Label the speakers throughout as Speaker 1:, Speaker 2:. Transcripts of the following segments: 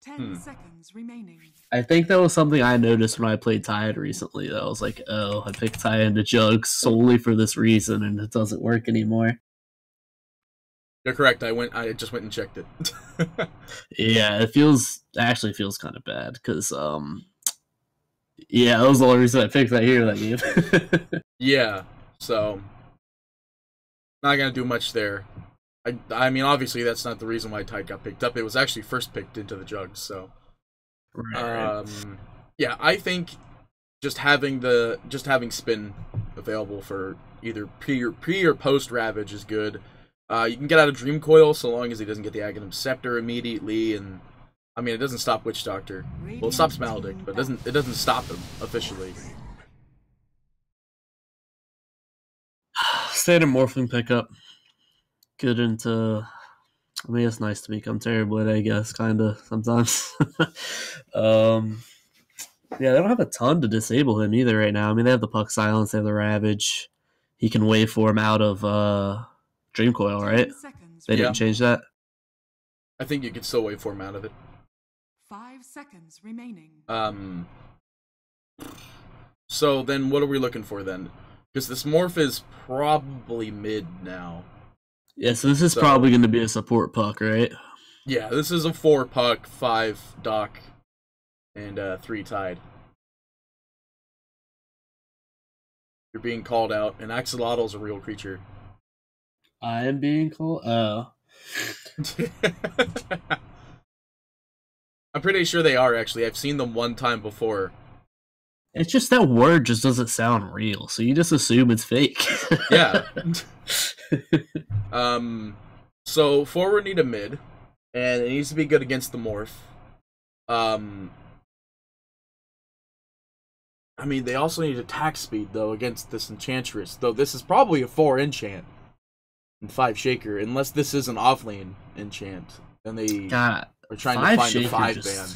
Speaker 1: 10 seconds remaining.
Speaker 2: I think that was something I noticed when I played Tide recently. That I was like, oh, I picked Tide into Jugs solely for this reason, and it doesn't work anymore.
Speaker 3: You're correct. I just went and checked it.
Speaker 2: Yeah, actually feels kind of bad because yeah, that was the only reason I picked that hero that game.
Speaker 3: Yeah, so not gonna do much there. I mean, obviously that's not the reason why Tide got picked up. It was actually first picked into the Jugs. So,
Speaker 2: Right.
Speaker 3: yeah, I think just having spin available for either pre or post Ravage is good. You can get out of Dream Coil so long as he doesn't get the Aghanim Scepter immediately, and I mean it doesn't stop Witch Doctor. Well, it stops Maledict, but it doesn't stop him officially.
Speaker 2: Standard Morphling pickup. Good into. I mean, it's nice to become Terrorblade, I guess, kind of sometimes. Yeah, they don't have a ton to disable him either right now. I mean, they have the Puck Silence, they have the Ravage. He can Waveform out of Dream Coil, right? They didn't change that?
Speaker 3: I think you could still Waveform out of it.
Speaker 1: 5 seconds remaining.
Speaker 3: So then what are we looking for then? Because this Morph is probably mid now.
Speaker 2: Yeah, so this is probably going to be a support Puck, right?
Speaker 3: Yeah, this is a 4 Puck, 5 Doc, and 3 Tide. You're being called out, and Axolotl's a real creature.
Speaker 2: I am being called? Oh.
Speaker 3: I'm pretty sure they are, actually. I've seen them one time before.
Speaker 2: It's just that word just doesn't sound real, so you just assume it's fake.
Speaker 3: Yeah. So forward need a mid, and it needs to be good against the Morph. I mean, they also need attack speed, though, against this Enchantress, though this is probably a 4 enchant and 5 shaker, unless this is an offlane enchant, and they are trying to find a 5 ban.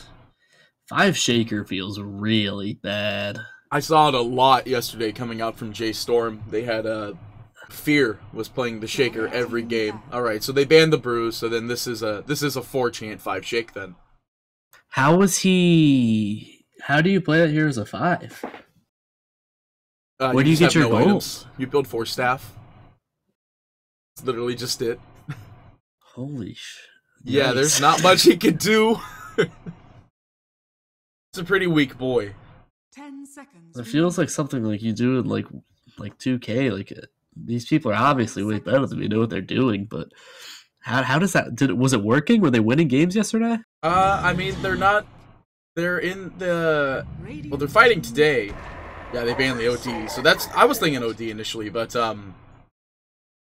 Speaker 2: 5 shaker feels really bad.
Speaker 3: I saw it a lot yesterday coming out from J Storm. They had Fear was playing the shaker every game. All right, so they banned the Bruise. So then this is a 4 chant 5 shake then.
Speaker 2: How was he? How do you play that here as a 5? Where do you get your gold?
Speaker 3: Items. You build 4 staff. It's literally just it.
Speaker 2: Holy shit!
Speaker 3: Yeah, there's not much he could do. It's a pretty weak boy.
Speaker 1: 10 seconds.
Speaker 2: It feels like something like you do in like 2K. Like these people are obviously way better than me, know what they're doing. But how does that? Was it working? Were they winning games yesterday?
Speaker 3: I mean, they're not. They're in the. Well, they're fighting today. Yeah, they banned the OD. So that's. I was thinking OD initially, but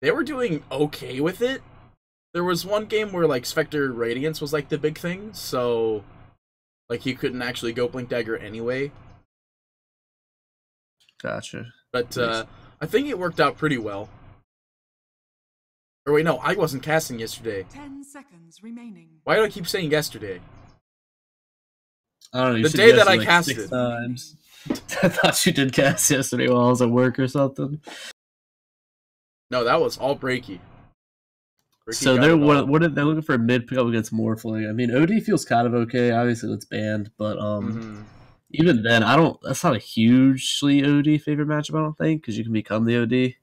Speaker 3: they were doing okay with it. There was one game where like Spectre Radiance was like the big thing, so like he couldn't actually go Blink Dagger anyway.
Speaker 2: Gotcha.
Speaker 3: But I think it worked out pretty well. Or wait, no, I wasn't casting yesterday.
Speaker 1: 10 seconds remaining.
Speaker 3: Why do I keep saying yesterday?
Speaker 2: I don't know.
Speaker 3: The day that I casted.
Speaker 2: 6 times. I thought you did cast yesterday while I was at work or something.
Speaker 3: No, that was all breaky.
Speaker 2: So they're they're looking for a mid pickup against Morphling. I mean, OD feels kind of okay. Obviously, it's banned, but even then, that's not a hugely OD favorite matchup. I don't think because you can become the OD.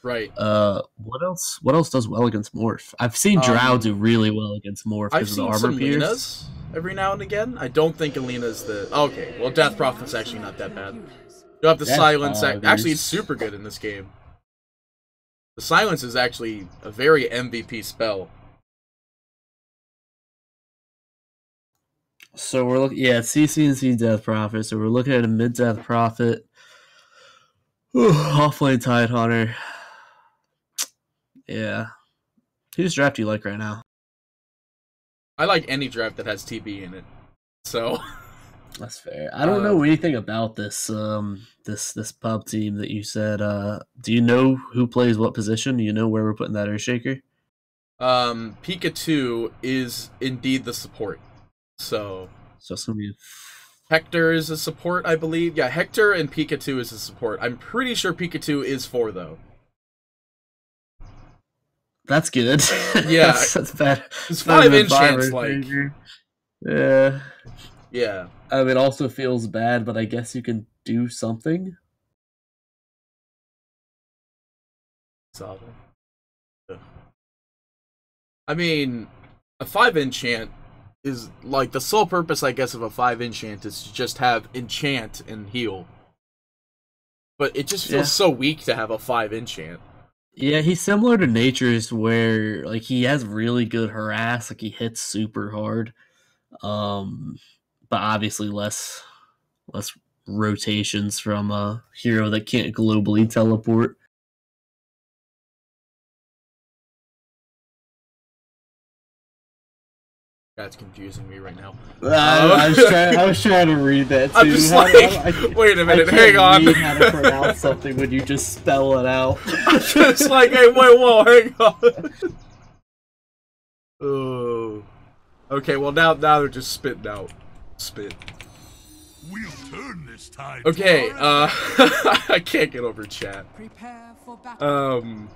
Speaker 3: Right.
Speaker 2: What else? What else does well against Morph? I've seen Drow do really well against Morph because of the armor pierce.
Speaker 3: Lena's every now and again. I don't think Alina's the. Okay, well, Death Prophet's actually not that bad. You have the silence. Actually, it's super good in this game. The silence is actually a very MVP spell.
Speaker 2: So we're looking, it's CC Death Prophet. So we're looking at a mid Death Prophet, offlane Tide Hunter. Yeah, whose draft do you like right now?
Speaker 3: I like any draft that has TB in it. So
Speaker 2: that's fair. I don't know anything about this this pub team that you said. Do you know who plays what position? Do you know where we're putting that Earthshaker?
Speaker 3: Pika 2 is indeed the support. So
Speaker 2: it's gonna be
Speaker 3: Hector is a support, I believe. Yeah, Hector and Pika 2 is a support. I'm pretty sure Pika 2 is 4 though.
Speaker 2: That's good.
Speaker 3: Yeah,
Speaker 2: that's bad.
Speaker 3: It's 5 enchants, like.
Speaker 2: Yeah.
Speaker 3: Yeah.
Speaker 2: I mean, it also feels bad, but I guess you can do something.
Speaker 3: It's awful. Ugh. I mean, a 5 enchant is like the sole purpose, I guess, of a 5 enchant is to just have enchant and heal. But it just feels so weak to have a 5 enchant.
Speaker 2: Yeah, he's similar to Nature's where like he has really good harass, like he hits super hard. But obviously less rotations from a hero that can't globally teleport.
Speaker 3: That's confusing me right now.
Speaker 2: I was trying to read that too.
Speaker 3: I'm just wait a minute, hang on.
Speaker 2: How to pronounce something when you just spell it out?
Speaker 3: I'm just like, hey, wait, whoa, hang on. Oh. Okay, well now they're just spitting out spit.
Speaker 4: We'll turn this tide.
Speaker 3: Okay, I can't get over chat.
Speaker 1: Prepare for battle.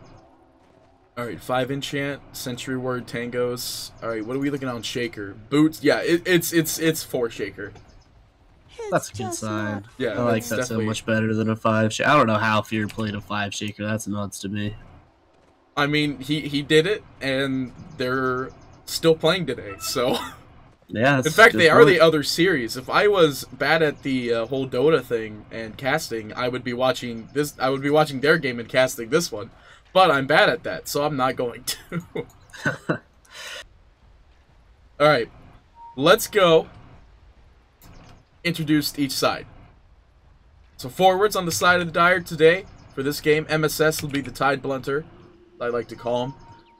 Speaker 3: Alright, 5 enchant, Century Word, Tangos. Alright, what are we looking on Shaker? Boots, yeah, it's 4 Shaker.
Speaker 2: That's a good sign.
Speaker 3: Yeah,
Speaker 2: I like that so much better than a 5 shaker. I don't know how Fear played a 5 shaker. That's nuts to me.
Speaker 3: I mean, he did it, and they're still playing today, so...
Speaker 2: Yeah,
Speaker 3: in fact, they are the other series. If I was bad at the whole Dota thing and casting, I would be watching this. I would be watching their game and casting this one. But I'm bad at that, so I'm not going to. All right, let's go. Introduce each side. So forwards on the side of the diard today for this game. MSS will be the Tide Blunter, I like to call him.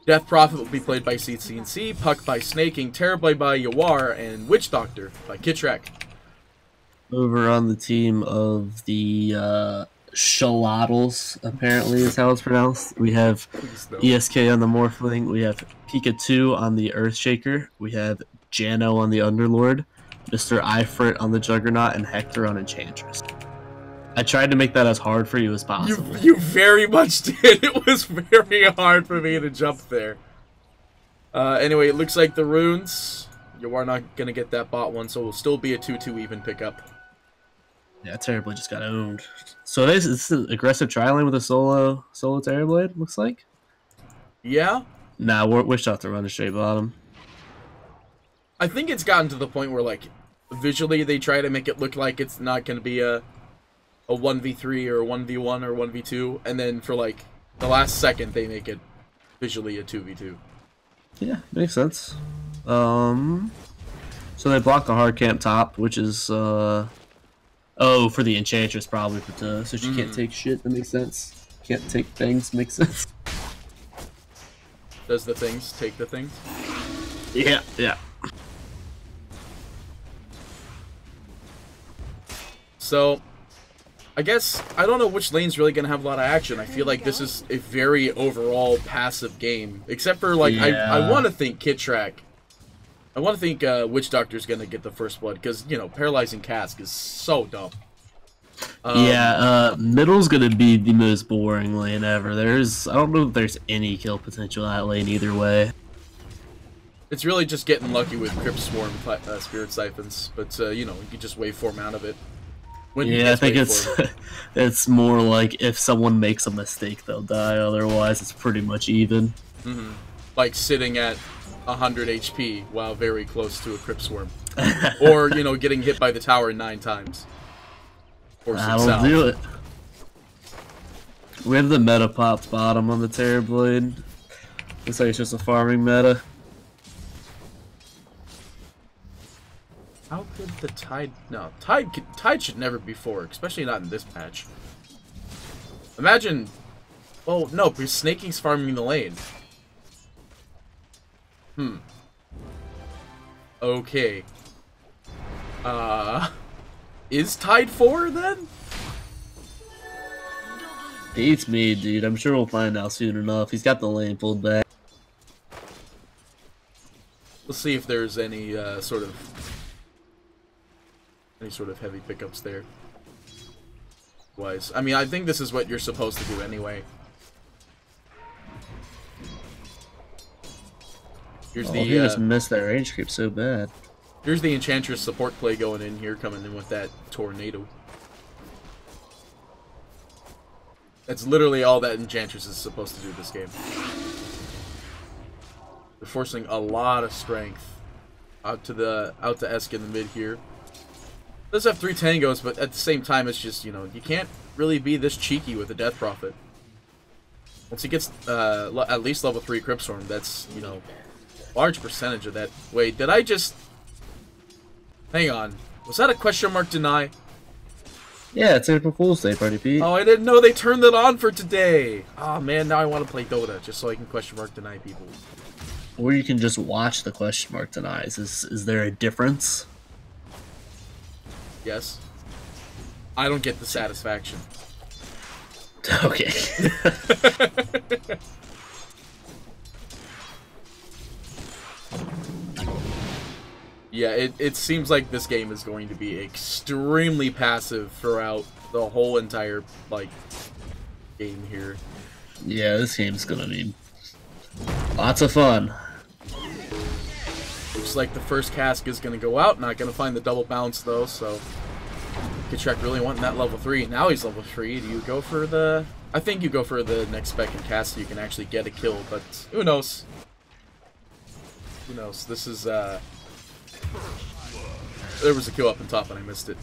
Speaker 3: Death Prophet will be played by CCNC, Puck by Snaking, Terrorblade by Yawar, and Witch Doctor by Kitrak.
Speaker 2: Over on the team of the Xolotls, apparently is how it's pronounced. We have ESK on the Morphling, we have Pika2 on the Earthshaker, we have Jano on the Underlord, Mr. Ifrit on the Juggernaut, and Hector on Enchantress. I tried to make that as hard for you as possible.
Speaker 3: You very much did. It was very hard for me to jump there. Anyway, it looks like the runes. You are not going to get that bot one, so it will still be a 2-2 even pickup.
Speaker 2: Yeah, Terrorblade just got owned. So this is an aggressive tri-lane with a solo Terrorblade, looks like?
Speaker 3: Yeah?
Speaker 2: Nah, Witch Doctor run a straight bottom.
Speaker 3: I think it's gotten to the point where, like, visually they try to make it look like it's not going to be a 1v3 or a 1v1 or 1v2, and then for like the last second they make it visually a 2v2.
Speaker 2: Yeah, makes sense. So they block the hard camp top, which is for the Enchantress probably, but so she can't take shit. That makes sense. Can't take things. Makes sense.
Speaker 3: Does the things take the things?
Speaker 2: Yeah, yeah.
Speaker 3: So I guess, I don't know which lane's really going to have a lot of action. I feel like this is a very overall passive game. Except for, like, yeah. I want to think Kitrak. I want to think Witch Doctor's going to get the first blood. Because, you know, Paralyzing Cask is so dumb.
Speaker 2: Middle's going to be the most boring lane ever. I don't know if there's any kill potential in that lane either way.
Speaker 3: It's really just getting lucky with Crypt Swarm Spirit Siphons. But, you know, you can just waveform out of it.
Speaker 2: Yeah, I think it's more like if someone makes a mistake, they'll die. Otherwise, it's pretty much even.
Speaker 3: Mm-hmm. Like sitting at 100 HP while very close to a Crypt Swarm. Or, you know, getting hit by the tower 9 times.
Speaker 2: That'll do it. We have the meta popped bottom on the Terrorblade. Looks like it's just a farming meta.
Speaker 3: How could the Tide... No, Tide should never be 4, especially not in this patch. Imagine... Oh, no, because Snaking's farming the lane. Okay. Is Tide 4, then?
Speaker 2: Beats me, dude. I'm sure we'll find out soon enough. He's got the lane pulled back.
Speaker 3: Let's see if there's any sort of heavy pickups there. I mean, I think this is what you're supposed to do anyway. Here's
Speaker 2: he just missed that range creep so bad.
Speaker 3: Here's the Enchantress support play going in here, coming in with that tornado. That's literally all that Enchantress is supposed to do this game. They're forcing a lot of strength out to Esk in the mid here. Does have 3 tangos, but at the same time, it's just, you know, you can't really be this cheeky with a Death Prophet. Once he gets at least level 3 Cryptstorm, that's, you know, large percentage of that. Wait, did I just... Hang on. Was that a question mark deny?
Speaker 2: Yeah, it's April Fool's Day, PartyPetee.
Speaker 3: Oh, I didn't know they turned it on for today. Oh man, now I want to play Dota just so I can question mark deny people.
Speaker 2: Or you can just watch the question mark denies. Is there a difference?
Speaker 3: Yes. I don't get the satisfaction.
Speaker 2: Okay.
Speaker 3: Yeah, it seems like this game is going to be extremely passive throughout the whole entire, like, game here.
Speaker 2: Yeah, this game's gonna be lots of fun.
Speaker 3: Looks like the first cask is going to go out. Not going to find the double bounce, though, so... Kachek really wanting that level 3. Now he's level 3. Do you go for the... I think you go for the next spec and cast so you can actually get a kill, but who knows? Who knows? This is, There was a kill up on top and I missed it.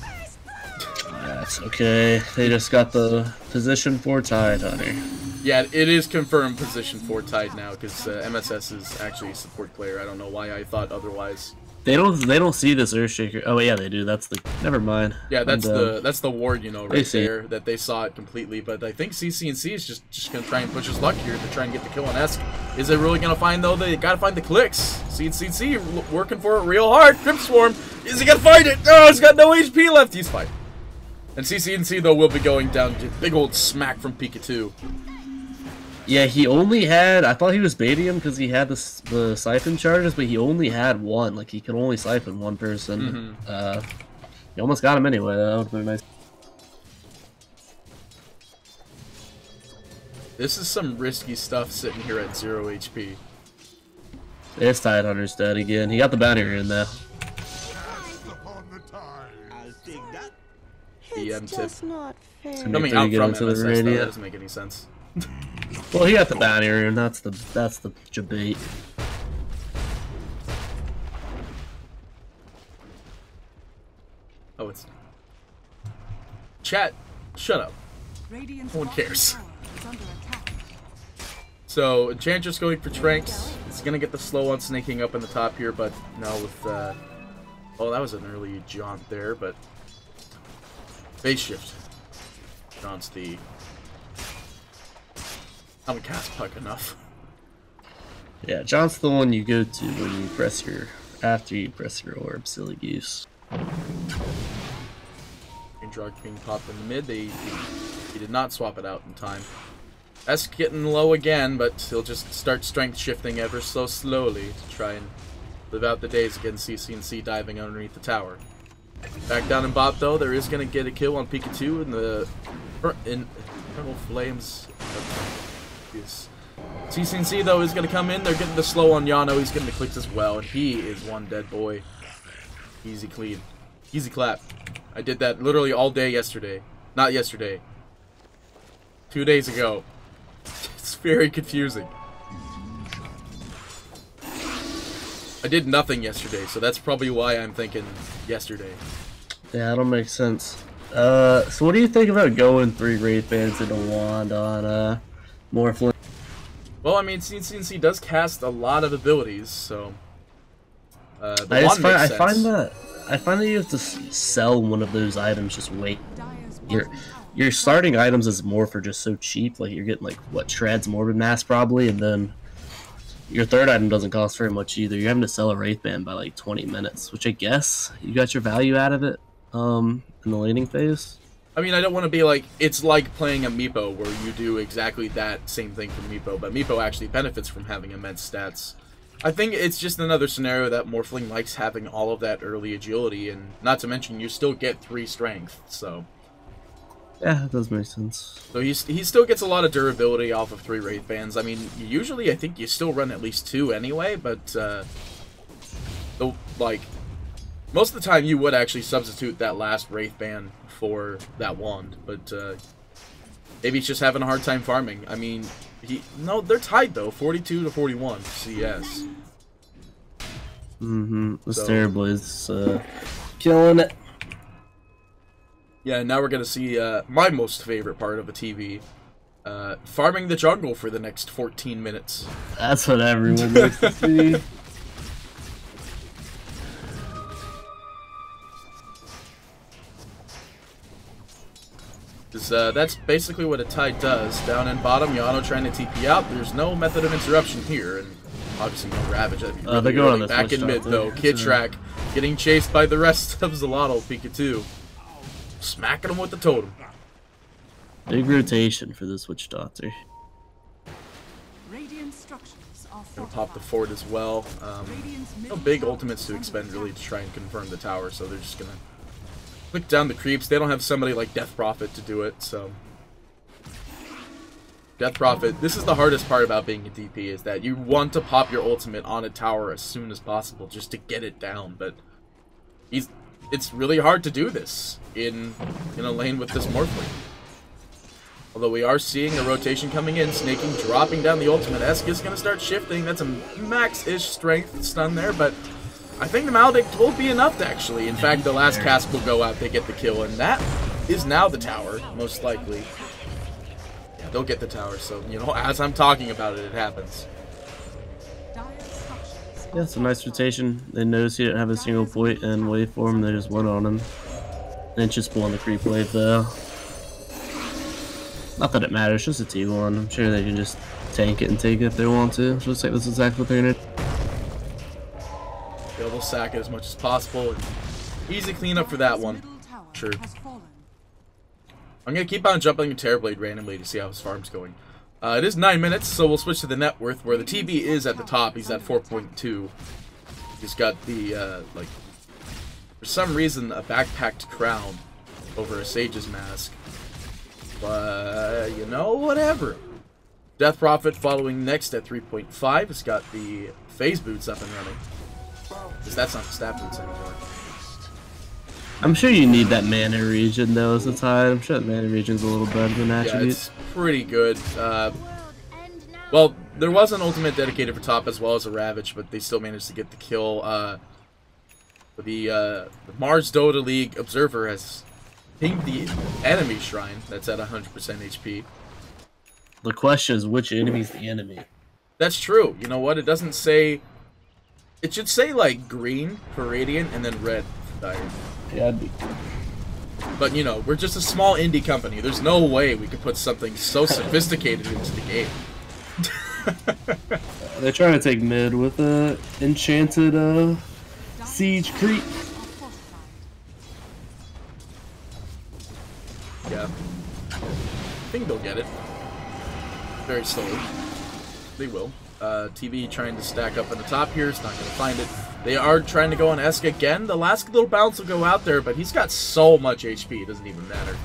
Speaker 2: That's okay. They just got the position 4 Tide Hunter.
Speaker 3: Yeah, it is confirmed position 4 Tide now, because MSS is actually a support player. I don't know why I thought otherwise.
Speaker 2: They don't see this Earthshaker. Oh yeah, they do. That's the... Never mind.
Speaker 3: Yeah, that's the ward, you know, right there, that they saw it completely. But I think CCNC is just gonna try and push his luck here to try and get the kill on Esk. Is it really gonna find, though? They gotta find the clicks. CCNC working for it real hard. Crypt Swarm, is he gonna find it? No, he's got no HP left. He's fine. And CCNC, though, will be going down to big old smack from Pikachu.
Speaker 2: Yeah, he only had... I thought he was baiting him because he had the siphon charges, but he only had one. Like, he could only siphon one person. He almost got him anyway. That would have been nice.
Speaker 3: This is some risky stuff sitting here at 0 HP.
Speaker 2: This Tide Hunter's dead again. He got the bounty in there.
Speaker 3: EM tip.
Speaker 2: So
Speaker 3: Coming out from
Speaker 2: into
Speaker 3: MSS,
Speaker 2: the
Speaker 3: though, that
Speaker 2: radio.
Speaker 3: doesn't make any sense.
Speaker 2: Well, he got the bounty rune. That's the debate.
Speaker 3: Oh, it's... Chat, shut up. No one cares. So, Enchantress going for Tranks. It's gonna get the slow on snaking up in the top here, but no, with, oh, that was an early jaunt there, but... Base shift. Jaunt's the... I haven't cast puck enough.
Speaker 2: Yeah, John's the one you go to when you press your... After you press your orb, silly goose.
Speaker 3: Drug being popped in the mid. He did not swap it out in time. Esk getting low again, but he'll just start strength shifting ever so slowly to try and live out the days against CCNC diving underneath the tower. Back down in bot though, there is going to get a kill on Pikachu in the Eternal Flames. CCNC though is going to come in. They're getting the slow on Yano. He's getting the clicks as well, and he is one dead boy. Easy clean. Easy clap. I did that literally all day yesterday. Not yesterday. 2 days ago. It's very confusing. I did nothing yesterday, so that's probably why I'm thinking yesterday.
Speaker 2: Yeah, that'll make sense. So what do you think about going 3 Wraith Bands into Wand on Morphling?
Speaker 3: Well, I mean, CCNC does cast a lot of abilities, so...
Speaker 2: I find that you have to sell one of those items. Just wait. Your starting items is Morpher just so cheap. Like you're getting like what Shrad's Morbid Mass probably, and then your third item doesn't cost very much either. You're having to sell a Wraith Band by like 20 minutes, which I guess you got your value out of it in the laning phase.
Speaker 3: I mean, I don't want to be like, it's like playing a Meepo where you do exactly that same thing for Meepo, but Meepo actually benefits from having immense stats. I think it's just another scenario that Morphling likes having all of that early agility, and not to mention you still get 3 strength, so...
Speaker 2: Yeah, that does make sense.
Speaker 3: So he still gets a lot of durability off of 3 Wraith Bands. I mean, usually I think you still run at least 2 anyway, but, Most of the time you would actually substitute that last Wraith Band for that wand, but maybe he's just having a hard time farming. I mean, no, they're tied though, 42 to 41 CS.
Speaker 2: The Stair Blaze killing it.
Speaker 3: Yeah, now we're gonna see my most favorite part of the TV. Farming the jungle for the next 14 minutes.
Speaker 2: That's what everyone likes to see.
Speaker 3: That's basically what a tide does. Down in bottom, Yano trying to TP out. There's no method of interruption here, and obviously no Ravage.
Speaker 2: They're going on this
Speaker 3: back in mid though. Kid Track getting chased by the rest of Xolotl. Pikachu smacking him with the totem.
Speaker 2: Big rotation for this Witch Doctor.
Speaker 3: Gonna pop the fort as well. No big ultimates to expend really to try and confirm the tower, so they're just gonna click down the creeps. They don't have somebody like Death Prophet to do it, so Death Prophet. This is the hardest part about being a DP, is that you want to pop your ultimate on a tower as soon as possible just to get it down, but it's really hard to do this in a lane with this Morphling. Although we are seeing a rotation coming in, Snaking dropping down the ultimate. Esk is going to start shifting. That's a max-ish strength stun there, but I think the Maledict will be enough to actually. In fact, the last cast will go out, they get the kill, and that is now the tower, most likely. Yeah, they'll get the tower, so, you know, as I'm talking about it, it happens.
Speaker 2: Yeah, it's a nice rotation. They noticed he didn't have a single point in waveform, they just went on him. And just pulling the creep wave, though. Not that it matters, just a T1. I'm sure they can just tank it and take it if they want to. Looks like this is exactly what they're gonna do.
Speaker 3: Yeah, they'll sack it as much as possible. And easy cleanup for that one. Sure. I'm gonna keep on jumping a Terrorblade randomly to see how his farm's going. It is 9 minutes, so we'll switch to the net worth, where the TB is at the top. He's at 4.2. He's got the, like, for some reason, a backpacked crown over a Sage's mask. But, you know, whatever. Death Prophet following next at 3.5 has got the phase boots up and running. Because that's not the stat boots anymore.
Speaker 2: I'm sure you need that mana region though as a tide. I'm sure that mana region's a little better than attribute.
Speaker 3: Yeah, it's pretty good. Well, there was an ultimate dedicated for top as well as a Ravage, but they still managed to get the kill. The Mars Dota League Observer has pinged the enemy shrine that's at 100% HP.
Speaker 2: The question is, which enemy's the enemy?
Speaker 3: That's true. You know what? It doesn't say... It should say, like, green for Radiant and then red for Dire.
Speaker 2: Yeah, I'd be...
Speaker 3: But, you know, we're just a small indie company. There's no way we could put something so sophisticated into the game.
Speaker 2: They're trying to take mid with a enchanted siege creep.
Speaker 3: Yeah. I think they'll get it. Very slowly. They will. TV trying to stack up on the top here. It's not going to find it. They are trying to go on Esk again. The last little bounce will go out there, but he's got so much HP, it doesn't even matter.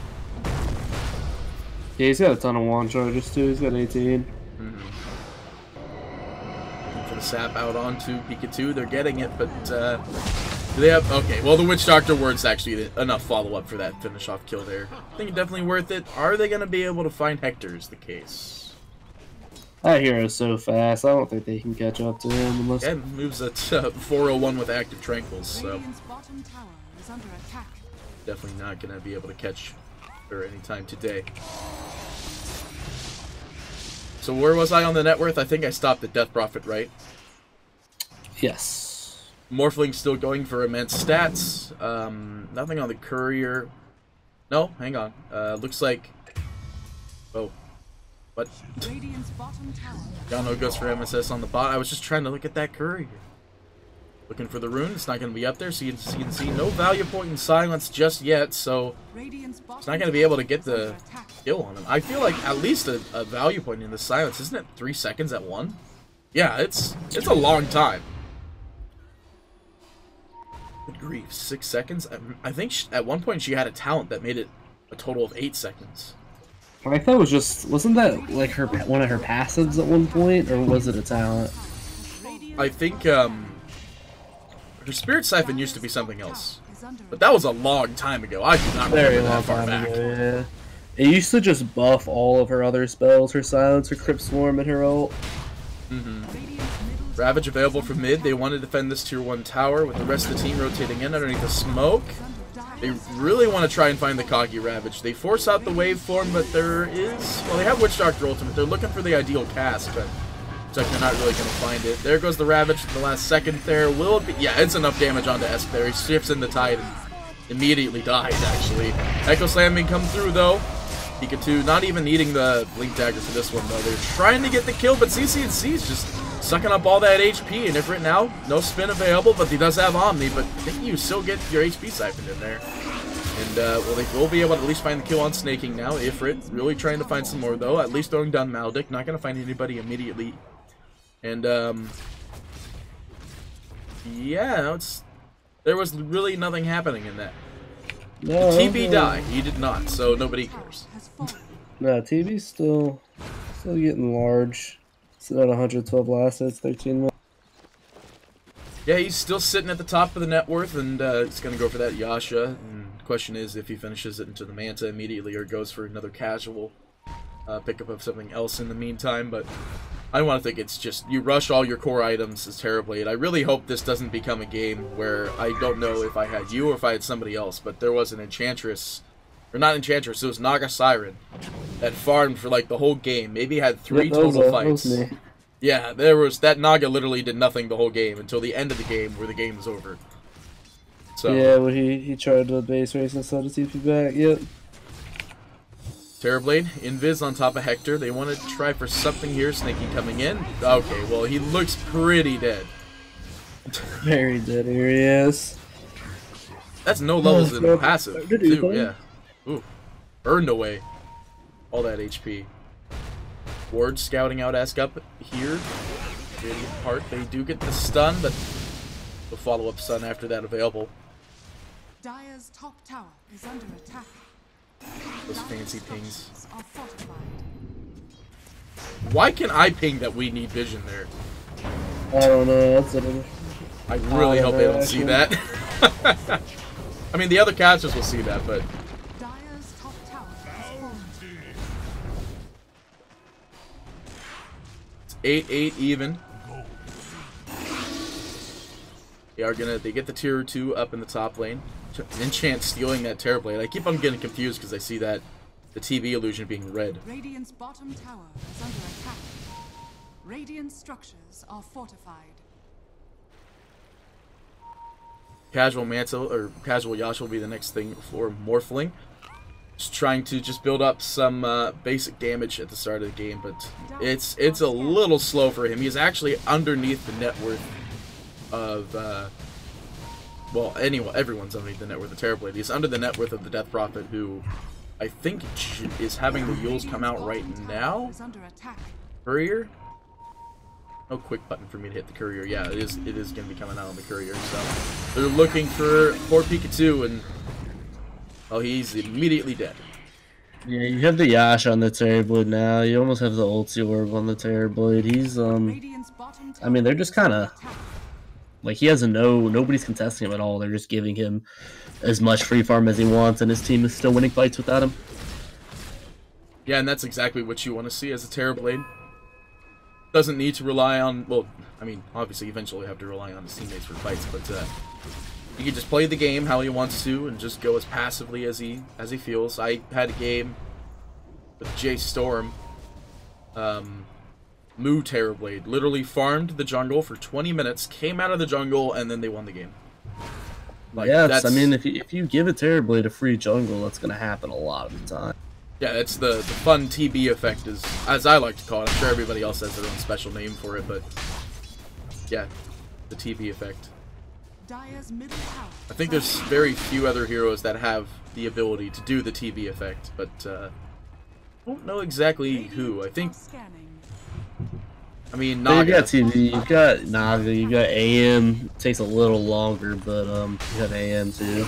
Speaker 2: Yeah, he's got a ton of wand charges too. He's got 18.
Speaker 3: For the sap out onto Pikachu. They're getting it, but do they have... Okay, well, the Witch Doctor word's actually enough follow-up for that finish-off kill there. I think definitely worth it. Are they going to be able to find Hector is the case.
Speaker 2: That hero's so fast, I don't think they can catch up to him unless...
Speaker 3: Yeah, moves at 401 with active tranquils, so... Definitely not going to be able to catch her anytime today. So where was I on the net worth? I think I stopped at Death Prophet, right?
Speaker 2: Yes.
Speaker 3: Morphling still going for immense stats. Nothing on the Courier. No, hang on. Looks like... Oh. What? Yano goes for MSS on the bot. I was just trying to look at that Courier. Looking for the rune. It's not going to be up there, so you can see no value point in silence just yet, so it's not going to be able to get the kill on him. I feel like at least a value point in the silence. Isn't it 3 seconds at 1? Yeah, it's a long time. Good grief, 6 seconds? I think at one point she had a talent that made it a total of 8 seconds.
Speaker 2: I thought it was just... Wasn't that like one of her passives at one point, or was it a talent?
Speaker 3: I think Her Spirit Siphon used to be something else. But that was a long time ago. I do not remember that far back.
Speaker 2: Yeah. It used to just buff all of her other spells, her Silence, her Crypt Swarm, and her ult.
Speaker 3: Ravage available from mid. They want to defend this tier 1 tower with the rest of the team rotating in underneath the smoke. They really want to try and find the Kagi Ravage. They force out the waveform, but there is... Well, they have Witch Doctor Ultimate. They're looking for the ideal cast, but looks like they're not really going to find it. There goes the Ravage in the last second there. Will it be... Yeah, it's enough damage onto Esk there. He shifts in the tide and immediately dies, actually. Echo Slamming come through, though. Pikachu not even needing the Blink Dagger for this one, though. They're trying to get the kill, but CC's just sucking up all that HP, and Ifrit now, no spin available, but he does have Omni, but I think you still get your HP siphoned in there. And, well, they will be able to at least find the kill on Snaking now. Ifrit really trying to find some more, though, at least throwing down Maldic, not going to find anybody immediately. And, yeah, there was really nothing happening in that.
Speaker 2: No,
Speaker 3: the TB died, he did not, so nobody cares.
Speaker 2: No, TB's still getting large. Still at 112 last hits, 13 minutes.
Speaker 3: Yeah, he's still sitting at the top of the net worth, and he's going to go for that Yasha. And the question is if he finishes it into the Manta immediately or goes for another casual pickup of something else in the meantime. But I want to think it's just you rush all your core items as terribly. And I really hope this doesn't become a game where I don't know if I had you or if I had somebody else, but there was an Enchantress. Or not Enchantress, it was Naga Siren that farmed for like the whole game. Maybe had 3 total fights. Yeah, that Naga literally did nothing the whole game until the end of the game where the game was over. So
Speaker 2: yeah, well he tried to base race instead of TP back, yep.
Speaker 3: Terrorblade, Invis on top of Hector. They want to try for something here. Snaky coming in. Okay, well he looks pretty dead.
Speaker 2: Very dead here he is.
Speaker 3: That's no levels in passive too, yeah. Ooh, burned away all that HP. Ward scouting out Esk up here. Really part. They do get the stun, but the follow-up stun after that available.
Speaker 1: Dire's top tower is under attack.
Speaker 3: Those fancy pings. Why can I ping that we need vision there?
Speaker 2: I don't know. That's it.
Speaker 3: I really hope they don't see that. I mean, the other casters will see that, but. It's 8-8 even. They get the tier 2 up in the top lane. Enchant stealing that Terrorblade. I keep on getting confused because I see that the TV illusion being red.
Speaker 1: Radiant's bottom tower is under attack. Radiant structures are fortified.
Speaker 3: Casual Mantle or Casual Yasha will be the next thing for Morphling. Just trying to build up some basic damage at the start of the game, but it's a little slow for him. He's actually underneath the net worth of well, everyone's underneath the net worth of Terrorblade. He's under the net worth of the Death Prophet, who I think is having the Yules come out right now. Courier? No quick button for me to hit the Courier. Yeah, it is going to be coming out on the Courier. So they're looking for poor Pikachu, and oh, he's immediately dead.
Speaker 2: Yeah, you have the Yasha on the Terrorblade now. You almost have the Ulti Orb on the Terrorblade. He's I mean, they're just kind of like he has nobody's contesting him at all. They're just giving him as much free farm as he wants, and his team is still winning fights without him.
Speaker 3: Yeah, and that's exactly what you want to see as a Terrorblade. Doesn't need to rely on, well, I mean, obviously eventually you have to rely on his teammates for fights, but he can just play the game how he wants to and just go as passively as he feels. I had a game with Jay Storm, Moo Terrorblade, literally farmed the jungle for 20 minutes, came out of the jungle, and then they won the game.
Speaker 2: Like, yeah, I mean, if you give a Terrorblade a free jungle, that's going to happen a lot of the time.
Speaker 3: Yeah, it's the fun TB effect, as I like to call it. I'm sure everybody else has their own special name for it, but yeah, the TB effect. I think there's very few other heroes that have the ability to do the TB effect, but I don't know exactly who. I mean, Naga.
Speaker 2: You got TB, you got Naga, you got AM. It takes a little longer, but you got AM too.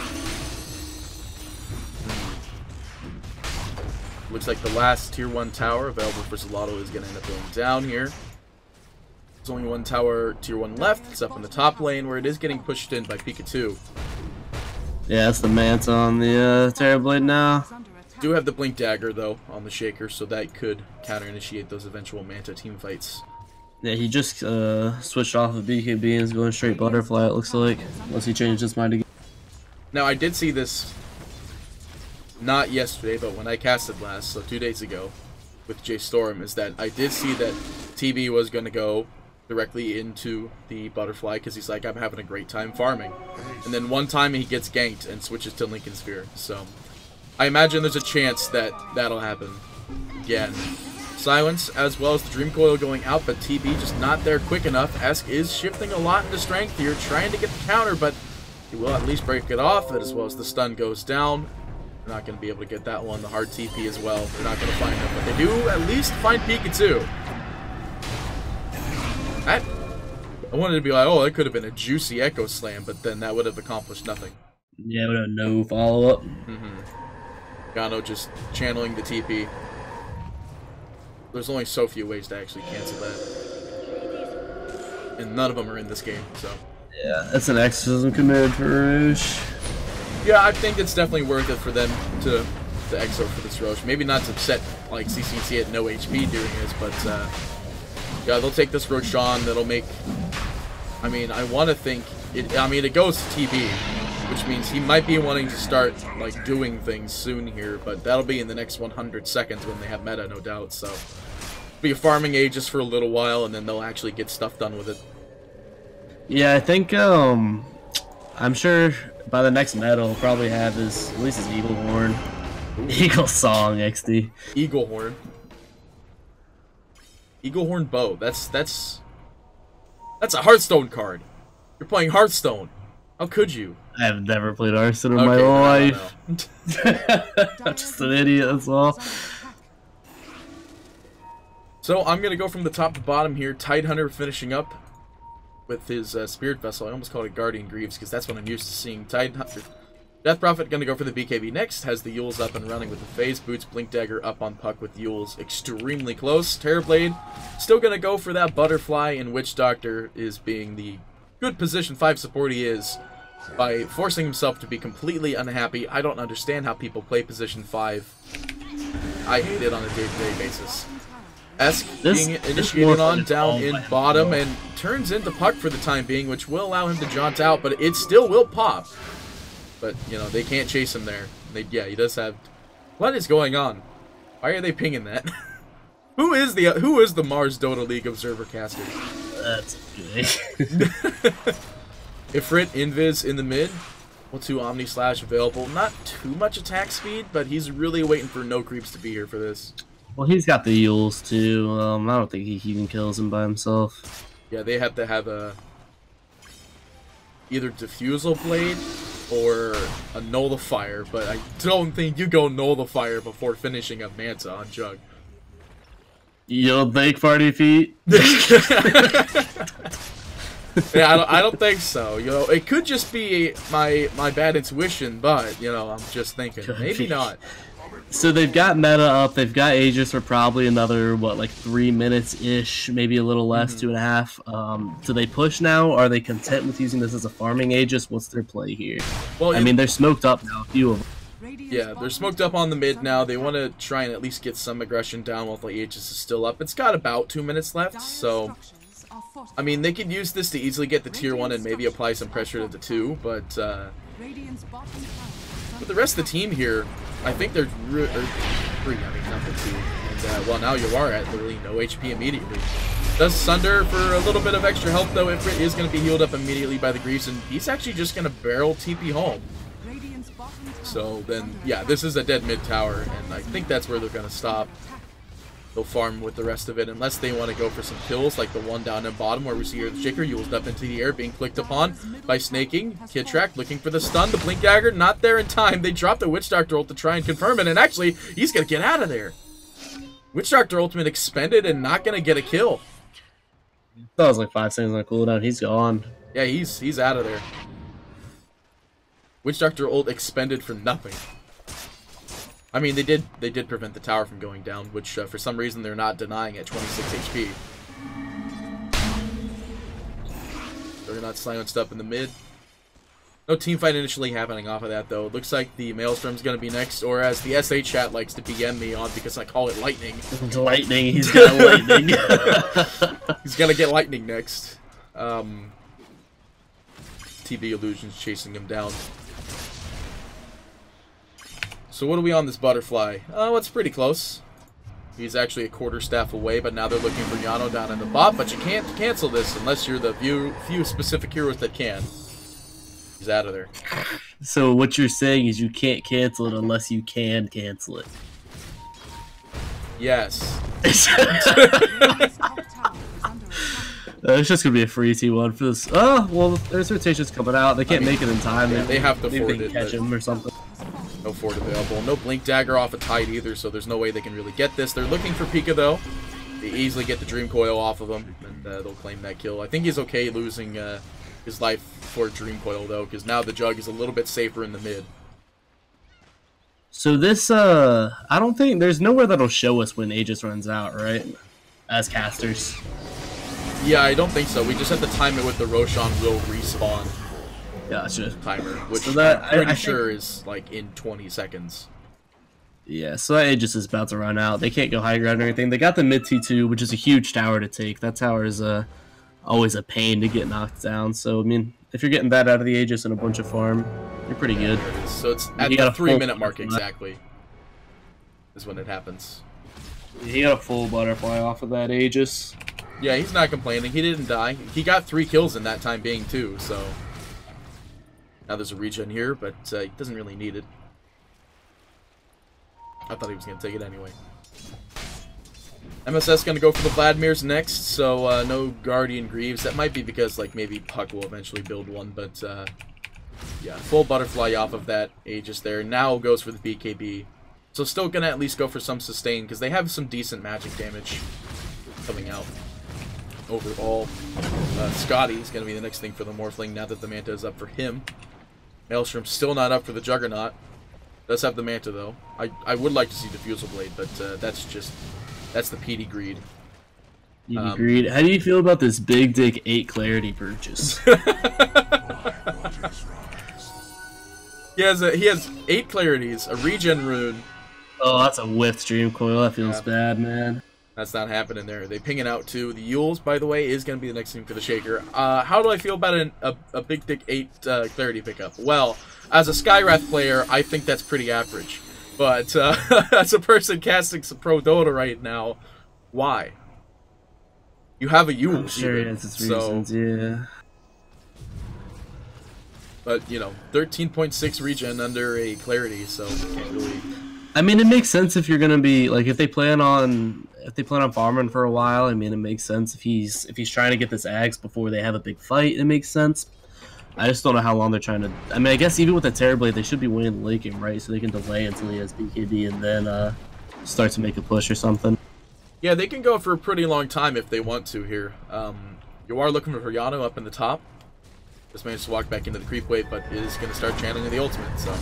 Speaker 3: Looks like the last tier 1 tower available for Xolotl is going to end up going down here. There's only one tower, tier 1 left. It's up in the top lane, where it is getting pushed in by Pikachu.
Speaker 2: Yeah, that's the Manta on the Terrorblade now.
Speaker 3: Do have the Blink Dagger, though, on the Shaker, so that could counter-initiate those eventual Manta teamfights.
Speaker 2: Yeah, he just switched off of BKB and is going straight Butterfly, it looks like. Unless he changed his mind again.
Speaker 3: Now, I did see this, not yesterday, but when I casted last, so 2 days ago, with J Storm, is that I did see that TB was going to go directly into the Butterfly, because he's like, I'm having a great time farming. And then one time he gets ganked and switches to Lincoln Sphere, so I imagine there's a chance that that'll happen again. Silence, as well as the Dream Coil going out, but TB just not there quick enough. Esk is shifting a lot into strength here, trying to get the counter, but he will at least break it off, as well as the stun goes down. They're not going to be able to get that one. The hard TP as well. They're not going to find him, but they do at least find Pikachu. I wanted to be like, oh, that could have been a juicy Echo Slam, but then that would have accomplished nothing.
Speaker 2: Yeah, we don't know follow-up.
Speaker 3: Gano just channeling the TP. There's only so few ways to actually cancel that. And none of them are in this game, so.
Speaker 2: Yeah, that's an exorcism committed for Rouge.
Speaker 3: Yeah, I think it's definitely worth it for them to exo for this Roche. Maybe not to set like CCC at no HP doing this, but yeah, they'll take this Roshan. That'll make. I mean, I want to think it. I mean, it goes to TB, which means he might be wanting to start like doing things soon here, but that'll be in the next 100 seconds when they have meta, no doubt. So, be farming Aegis for a little while, and then they'll actually get stuff done with it.
Speaker 2: Yeah, I think I'm sure by the next meta he'll probably have his at least his Eagle Horn. Eagle Song XD.
Speaker 3: Eagle Horn. Eagle Horn Bow. That's a Hearthstone card. You're playing Hearthstone. How could you?
Speaker 2: I have never played Hearthstone in my life. I'm just an idiot, that's all.
Speaker 3: So I'm gonna go from the top to bottom here. Tidehunter finishing up with his Spirit Vessel. I almost called it Guardian Greaves because that's what I'm used to seeing. Tidehunter. Death Prophet gonna go for the BKB next. Has the Yules up and running with the Phase Boots. Blink Dagger up on Puck with Yules extremely close. Terrorblade still gonna go for that Butterfly, and Witch Doctor is being the good position 5 support he is by forcing himself to be completely unhappy. I don't understand how people play position 5. I hate it on a day-to-day basis. Esk being initiated on down in bottom and turns into Puck for the time being, which will allow him to jaunt out, but it still will pop. But, you know, they can't chase him there. Yeah, he does have... What is going on? Why are they pinging that? Who is the Mars Dota League Observer caster?
Speaker 2: That's good.
Speaker 3: Ifrit, Invis in the mid. Well, 2 Omni Slash available. Not too much attack speed, but he's really waiting for no creeps to be here for this.
Speaker 2: Well, he's got the Yules, too. I don't think he even kills him by himself.
Speaker 3: Yeah, they have to have a... either Diffusal Blade or a Nullifier, but I don't think you go Nullifier before finishing a Manta on Jug.
Speaker 2: You don't think PartyPetee?
Speaker 3: Yeah, I don't think so. You know, it could just be my bad intuition, but you know, I'm just thinking maybe not.
Speaker 2: So they've got meta up. They've got Aegis for probably another what, like 3 minutes ish, maybe a little less, 2.5. Do they push now? Are they content with using this as a farming Aegis? What's their play here? Well, I mean, they're smoked up now. A few of them.
Speaker 3: Yeah, they're smoked up on the mid now. They want to try and at least get some aggression down while the Aegis is still up. It's got about 2 minutes left, so I mean, they could use this to easily get the tier 1 and maybe apply some pressure to the 2, but for the rest of the team here, I think they're 3, I mean, not the 2. And, well, now you are at literally no HP immediately. Does Sunder for a little bit of extra help, though. Ifrit is going to be healed up immediately by the Greaves, and he's actually just going to barrel TP home. So then, yeah, this is a dead mid tower, and I think that's where they're going to stop. They'll farm with the rest of it, unless they want to go for some kills, like the one down in bottom, where we see the Shaker Yules up into the air, being clicked upon by Snaking. Kidtrack looking for the stun. The Blink Dagger, not there in time. They drop the Witch Doctor ult to try and confirm it, and actually, he's going to get out of there. Witch Doctor ultimate expended and not going to get a kill.
Speaker 2: That was like 5 seconds on cooldown. He's gone.
Speaker 3: Yeah, he's out of there. Witch Doctor ult expended for nothing. I mean, they did prevent the tower from going down, which for some reason they're not denying at 26 HP. Juggernaut silenced up in the mid. No team fight initially happening off of that, though. It looks like the Maelstrom's going to be next, or as the SA chat likes to PM me on because I call it Lightning.
Speaker 2: Lightning, he's got Lightning.
Speaker 3: He's going to get Lightning next. TB Illusion's chasing him down. So what are we on this Butterfly? Oh, it's pretty close. He's actually a quarterstaff away, but now they're looking for Yano down in the bot, but you can't cancel this unless you're the few specific heroes that can. He's out of there.
Speaker 2: So what you're saying is you can't cancel it unless you can cancel it.
Speaker 3: Yes.
Speaker 2: It's just gonna be a free T1 for this. Oh, well, there's rotations coming out. They can't make it in time.
Speaker 3: Yeah, they have to forward it.
Speaker 2: Catch him or something.
Speaker 3: No forward available. No Blink Dagger off a Tide either, so there's no way they can really get this. They're looking for Pika, though. They easily get the Dream Coil off of him, and they'll claim that kill. I think he's okay losing his life for Dream Coil, though, because now the Jug is a little bit safer in the mid.
Speaker 2: So this, I don't think, there's nowhere that'll show us when Aegis runs out, right? As casters.
Speaker 3: Yeah, I don't think so. We just have to time it with the Roshan will respawn.
Speaker 2: Gotcha.
Speaker 3: Timer, which
Speaker 2: so that,
Speaker 3: I'm pretty sure is like in 20 seconds.
Speaker 2: Yeah, so that Aegis is about to run out. They can't go high ground or anything. They got the mid T2, which is a huge tower to take. That tower is always a pain to get knocked down. So, I mean, if you're getting that out of the Aegis and a bunch of farm, you're pretty good.
Speaker 3: So it's at the 3-minute mark exactly is when it happens.
Speaker 2: He got a full Butterfly off of that Aegis.
Speaker 3: Yeah, he's not complaining. He didn't die. He got 3 kills in that time being, too, so... Now there's a regen here, but he doesn't really need it. I thought he was going to take it anyway. MSS going to go for the Vladimirs next, so no Guardian Greaves. That might be because, like, maybe Puck will eventually build one, but, yeah, full Butterfly off of that Aegis there. Now goes for the BKB. So still going to at least go for some sustain, because they have some decent magic damage coming out. Overall, Scotty is going to be the next thing for the Morphling now that the Manta is up for him. Maelstrom's still not up for the Juggernaut. Does have the Manta, though. I would like to see Diffusal Blade, but that's the PD greed.
Speaker 2: Greed. How do you feel about this Big Dick 8 Clarity purchase?
Speaker 3: He has 8 Clarities, a Regen Rune.
Speaker 2: Oh, that's a whiffed Dream Coil. That feels bad, man.
Speaker 3: That's not happening there. They ping it out too. The Yules, by the way, is going to be the next thing for the Shaker. How do I feel about a Big Dick 8 Clarity pickup? Well, as a Skywrath player, I think that's pretty average. But as a person casting some Pro Dota right now, why? You have a Yules.
Speaker 2: I'm sure he has its reasons, yeah.
Speaker 3: But, you know, 13.6 regen under a Clarity, so can't really...
Speaker 2: I mean, it makes sense if you're gonna be like if they plan on farming for a while. I mean, it makes sense if he's trying to get this Axe before they have a big fight. It makes sense. I just don't know how long they're trying to. I mean, I guess even with the Terrorblade, they should be winning the late game, right? So they can delay until he has BKB and then start to make a push or something.
Speaker 3: Yeah, they can go for a pretty long time if they want to here. You are looking for Yano up in the top. Just managed to walk back into the creep wave, but is going to start channeling the ultimate. So.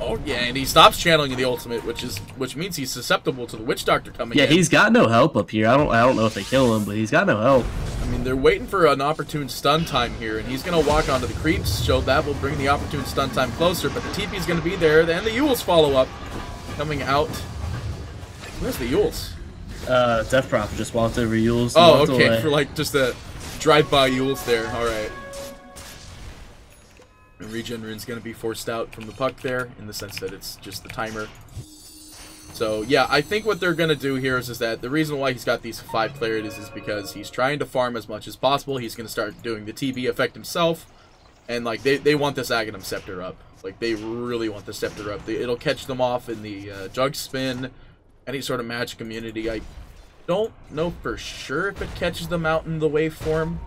Speaker 3: Oh yeah, and he stops channeling the ultimate, which means he's susceptible to the Witch Doctor coming in.
Speaker 2: Yeah, he's got no help up here. I don't know if they kill him, but he's got no help.
Speaker 3: I mean, they're waiting for an opportune stun time here, and he's gonna walk onto the creeps, so that will bring the opportune stun time closer. But the TP's gonna be there, and the Yules follow up, coming out. Where's the Yules?
Speaker 2: Death Prophet just walked over Yules.
Speaker 3: Oh, okay, away. For like just a drive-by Yules there. All right. And Regen Rune's going to be forced out from the Puck there, in the sense that it's just the timer. So, yeah, I think what they're going to do here is that the reason why he's got these 5 Clarities is because he's trying to farm as much as possible. He's going to start doing the TB effect himself. And, like, they want this Aghanim Scepter up. Like, they really want the Scepter up. It'll catch them off in the Jug Spin, any sort of magic immunity. I don't know for sure if it catches them out in the waveform.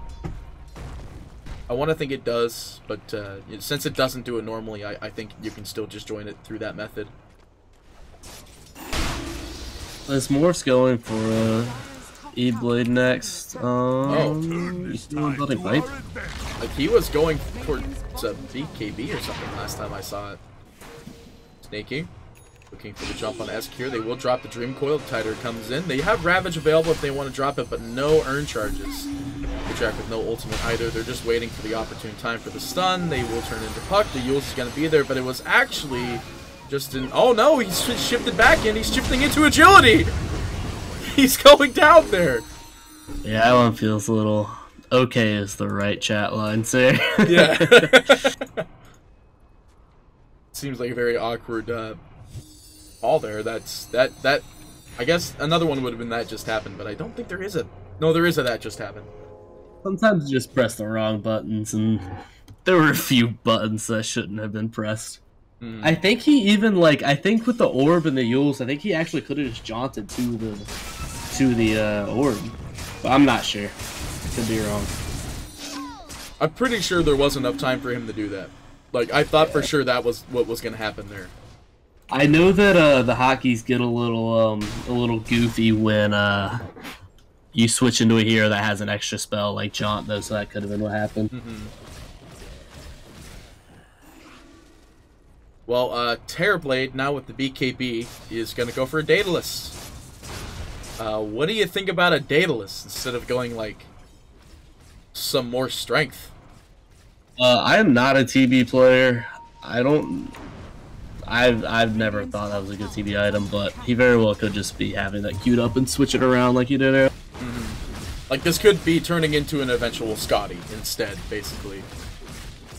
Speaker 3: I want to think it does, but since it doesn't do it normally, I think you can still just join it through that method.
Speaker 2: This Morph's going for E-Blade next. He's doing Bloody Pipe.
Speaker 3: Like he was going for BKB or something last time I saw it. Snaky. Looking for the jump on Esk here. They will drop the Dream Coil. The Tider comes in. They have Ravage available if they want to drop it, but no Earn charges. The Jack with no ultimate either. They're just waiting for the opportune time for the stun. They will turn into Puck. The Yules is going to be there, but it was actually just an... Oh no, he's shifted back in. He's shifting into Agility. He's going down there.
Speaker 2: Yeah, that one feels a little... Okay is the right chat line, sir.
Speaker 3: Yeah. Seems like a very awkward all there. That I guess another one would have been that just happened, but I don't think there is a... No, there is a that just happened.
Speaker 2: Sometimes you just press the wrong buttons, and there were a few buttons that shouldn't have been pressed. I think he even, like, I think with the orb and the Yules, I think he actually could have just jaunted to the orb. But I'm not sure. Could be wrong.
Speaker 3: I'm pretty sure there was enough time for him to do that. Like, I thought for sure that was what was going to happen there.
Speaker 2: I know that the hotkeys get a little goofy when you switch into a hero that has an extra spell like Jaunt, though, so that could have been what happened.
Speaker 3: Well, Terrorblade, now with the BKB, is going to go for a Daedalus. What do you think about a Daedalus instead of going, like, some more strength?
Speaker 2: I am not a TB player. I've never thought that was a good TB item, but he very well could just be having that queued up and switch it around like you did earlier.
Speaker 3: Like, this could be turning into an eventual Scotty instead, basically.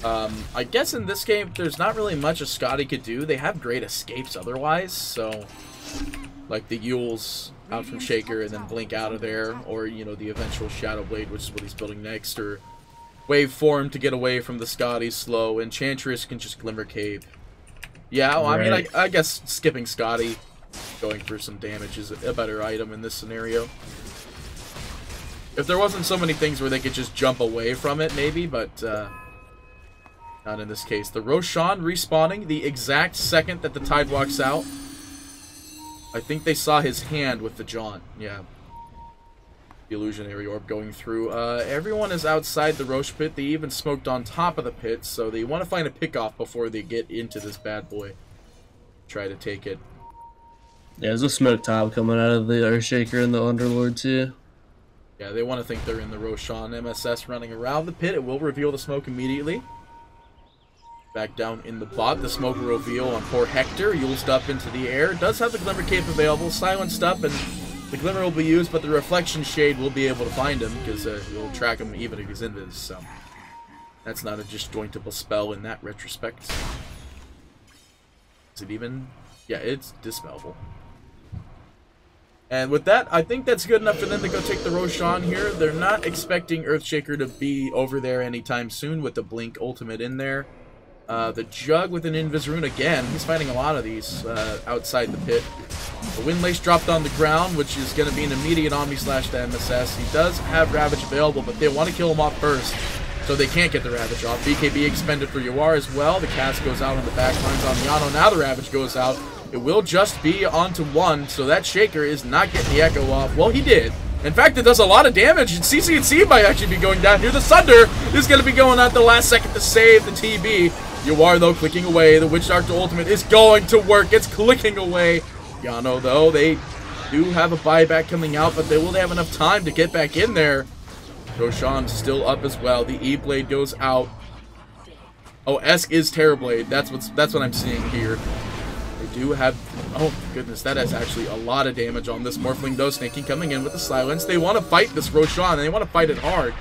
Speaker 3: I guess in this game, there's not really much a Scotty could do. They have great escapes otherwise, so... Like the Yules out from Shaker and then Blink out of there, or, you know, the eventual Shadow Blade, which is what he's building next, or Wave Form to get away from the Scotty slow. Enchantress can just Glimmer Cape. Yeah, well, I mean, I guess skipping Scotty, going for some damage is a better item in this scenario. If there wasn't so many things where they could just jump away from it, maybe, but not in this case. The Roshan respawning the exact second that the Tide walks out. I think they saw his hand with the Jaunt, yeah. The Illusionary Orb going through. Everyone is outside the Roche pit. They even smoked on top of the pit, so they want to find a pick-off before they get into this bad boy. Try to take it.
Speaker 2: Yeah, there's a smoke top coming out of the Earthshaker and the Underlord, too.
Speaker 3: Yeah, they want to think they're in the Roshan. MSS running around the pit. It will reveal the smoke immediately. Back down in the bot, the smoke reveal on poor Hector. Yuled up into the air. Does have the Glimmer Cape available. Silenced up, and the Glimmer will be used, but the Reflection Shade will be able to find him, because it'll track him even if he's invis, so... That's not a disjointable spell in that retrospect. Is it even? Yeah, it's dispellable. And with that, I think that's good enough for them to go take the Roshan here. They're not expecting Earthshaker to be over there anytime soon with the Blink ultimate in there. The Jug with an Invis Rune again. He's fighting a lot of these outside the pit. The Windlace dropped on the ground, which is going to be an immediate Omni Slash to MSS. He does have Ravage available, but they want to kill him off first, so they can't get the Ravage off. BKB expended for Yawar as well. The cast goes out on the back lines on Yano. Now the Ravage goes out. It will just be onto one, so that Shaker is not getting the Echo off. Well, he did. In fact, it does a lot of damage, and CC&C might actually be going down here. The Sunder is going to be going at the last second to save the TB. Yawar, though, clicking away. The Witch Doctor ultimate is going to work. It's clicking away. Yano, though, they do have a buyback coming out, but will they have enough time to get back in there? Roshan's still up as well. The E-Blade goes out. Oh, Esk is Terrorblade. That's what I'm seeing here. They do have... Oh, goodness, that is actually a lot of damage on this Morphling, though. Snaky coming in with the Silence. They want to fight this Roshan, and they want to fight it hard.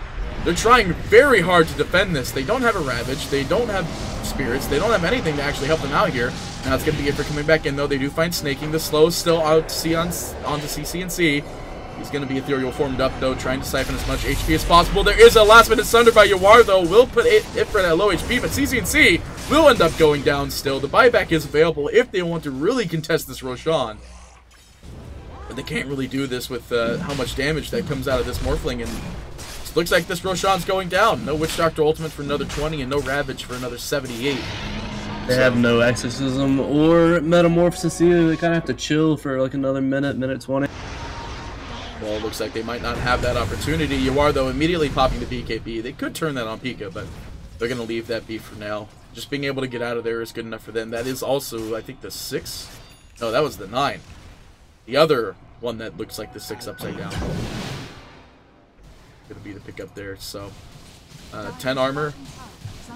Speaker 3: They're trying very hard to defend this. They don't have a Ravage. They don't have Spirits. They don't have anything to actually help them out here. Now it's going to be it for coming back in, though. They do find Snaking. The Slow still out to onto CC&C. He's going to be ethereal formed up, though, trying to siphon as much HP as possible. There is a last-minute Sunder by Yawar, though. Will put Ifrit at low HP, but CC&C will end up going down still. The buyback is available if they want to really contest this Roshan. But they can't really do this with how much damage that comes out of this Morphling, and it looks like this Roshan's going down. No Witch Doctor ultimate for another 20, and no Ravage for another 78.
Speaker 2: They have no Exorcism or Metamorphosis either. They kind of have to chill for like another minute 20.
Speaker 3: Well, it looks like they might not have that opportunity. Yawar, though, immediately popping the BKB. They could turn that on Pika, but they're going to leave that be for now. Just being able to get out of there is good enough for them. That is also, I think, the 6th No, that was the 9. The other one that looks like the 6 upside down. Gonna be the pickup there. So 10 armor.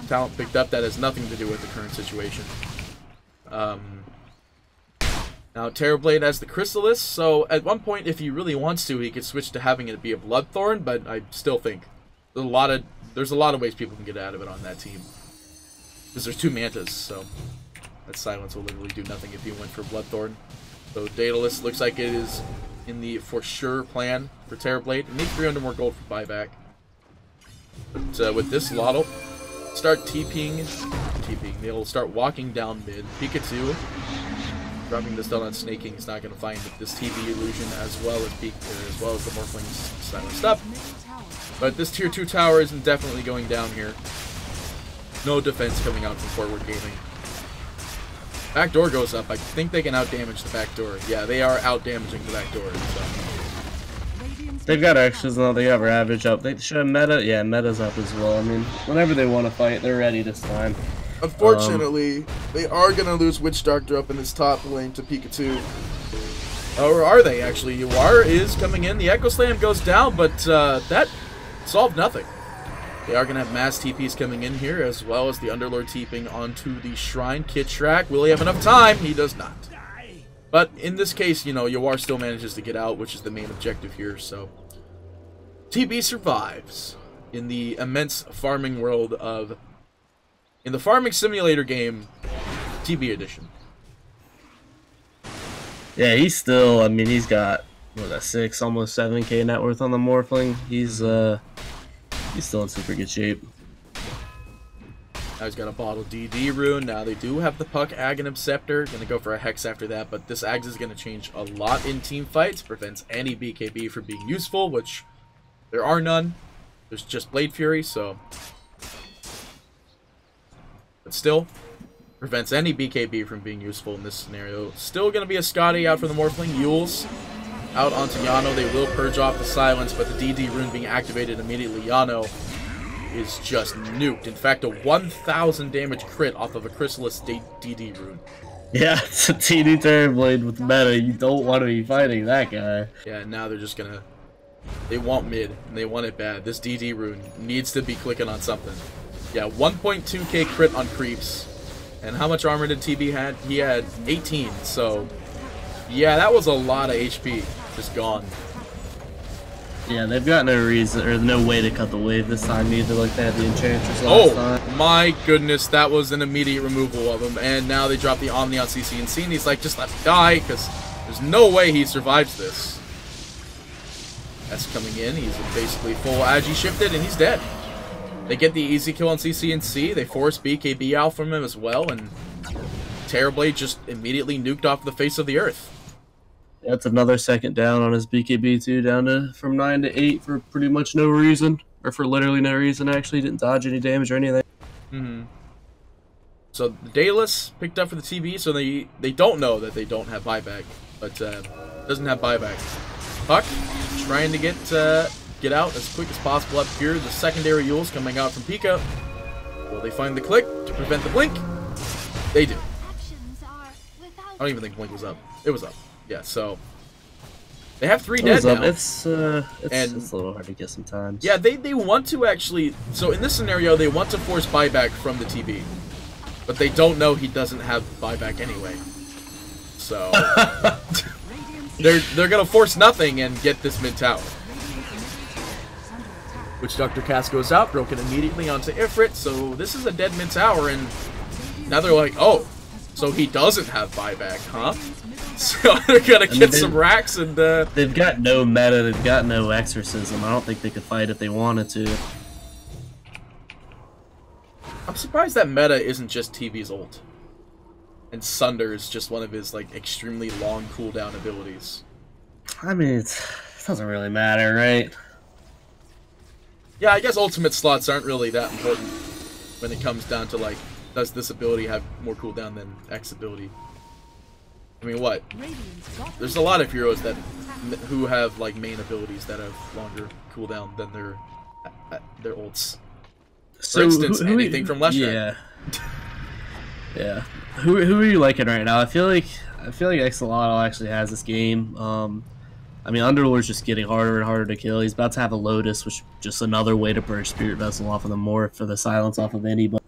Speaker 3: Talent picked up. That has nothing to do with the current situation. Now Terrorblade has the Chrysalis, so at one point, if he really wants to, he could switch to having it be a Bloodthorn, but I still think there's a lot of ways people can get out of it on that team. Because there's 2 Mantas, so that Silence will literally do nothing if he went for Bloodthorn. So Daedalus looks like it is in the for sure plan for Terrorblade. It needs 300 more gold for buyback. But with this Xolotl, start TPing. They'll start walking down mid. Pikachu, dropping this down on Snaking, is not going to find this TV illusion as well as the Morphlings silenced up. But this tier 2 tower isn't definitely going down here. No defense coming out from forward gaming. Back door goes up. I think they can outdamage the back door. Yeah, they are outdamaging the back door. So.
Speaker 2: They've got extras now. They got Ravage up. They should have Meta. Yeah, Meta's up as well. I mean, whenever they want to fight, they're ready this time.
Speaker 3: Unfortunately, they are going to lose Witch Doctor up in this top lane to Pikachu. Or are they, actually? Yuar is coming in. The Echo Slam goes down, but that solved nothing. They are going to have mass TPs coming in here, as well as the Underlord TPing onto the Shrine. Kit Shrek, will he have enough time? He does not. But in this case, you know, Yuar still manages to get out, which is the main objective here, so. TB survives in the immense farming world of... in the farming simulator game, TB edition.
Speaker 2: Yeah, he's still, I mean, he's got, what, a 6, almost 7k net worth on the Morphling. He's still in super good shape.
Speaker 3: Now he's got a bottle DD rune. Now they do have the Puck Aghanim Scepter. Gonna go for a Hex after that, but this Ags is gonna change a lot in team fights. Prevents any BKB from being useful, which there are none. There's just Blade Fury, so... but still, prevents any BKB from being useful in this scenario. Still gonna be a Scotty out for the Morphling. Yules out onto Yano. They will purge off the silence, but the DD rune being activated immediately. Yano is just nuked. In fact, a 1,000 damage crit off of a Chrysalis DD rune.
Speaker 2: Yeah, it's a TD Terrorblade with meta. You don't want to be fighting that guy.
Speaker 3: Yeah, now they're just gonna... they want mid, and they want it bad. This DD rune needs to be clicking on something. Yeah, 1.2k crit on creeps. And how much armor did TB had? He had 18, so... yeah, that was a lot of HP. Just gone.
Speaker 2: Yeah, they've got no reason, or no way to cut the wave this time either, like they had the Enchantress last time.
Speaker 3: My goodness, that was an immediate removal of him. And now they drop the Omni on CC, and he's like, just let me die, because there's no way he survives this. That's coming in. He's basically full Agi shifted, and he's dead. They get the easy kill on CC, they force BKB out from him as well, and Terrorblade just immediately nuked off the face of the earth.
Speaker 2: That's another second down on his BKB too, down to from 9 to 8 for pretty much no reason, or for literally no reason. Actually, didn't dodge any damage or anything.
Speaker 3: So the Daedalus picked up for the TB, so they don't know that they don't have buyback, but doesn't have buyback. Puck trying to get out as quick as possible up here. The secondary Yules coming out from Pika. Will they find the click to prevent the blink? They do. I don't even think blink was up. It was up. Yeah, so they have 3 dead now.
Speaker 2: It's a little hard to get sometimes.
Speaker 3: Yeah, they want to actually... so in this scenario, they want to force buyback from the TB. But they don't know he doesn't have buyback anyway. So... they're gonna force nothing and get this mid tower. Which Dr. Cass goes out, broken immediately onto Ifrit, so this is a dead mid tower, and now they're like, oh, so he doesn't have buyback, huh? So they're gonna get some racks, and
Speaker 2: they've got no meta, they've got no exorcism. I don't think they could fight if they wanted to.
Speaker 3: I'm surprised that meta isn't just TB's ult. And Sunder is just one of his like extremely long cooldown abilities.
Speaker 2: I mean, it doesn't really matter, right?
Speaker 3: Yeah, I guess ultimate slots aren't really that important when it comes down to like, does this ability have more cooldown than X ability? I mean, what? There's a lot of heroes who have like main abilities that have longer cooldown than their ults. For instance, anything from Leshrac.
Speaker 2: Yeah. Yeah. Who are you liking right now? I feel like Xolotl actually has this game. I mean, Underlord's just getting harder and harder to kill. He's about to have a Lotus, which is just another way to burst Spirit Vessel off of the Morph for the silence off of anybody.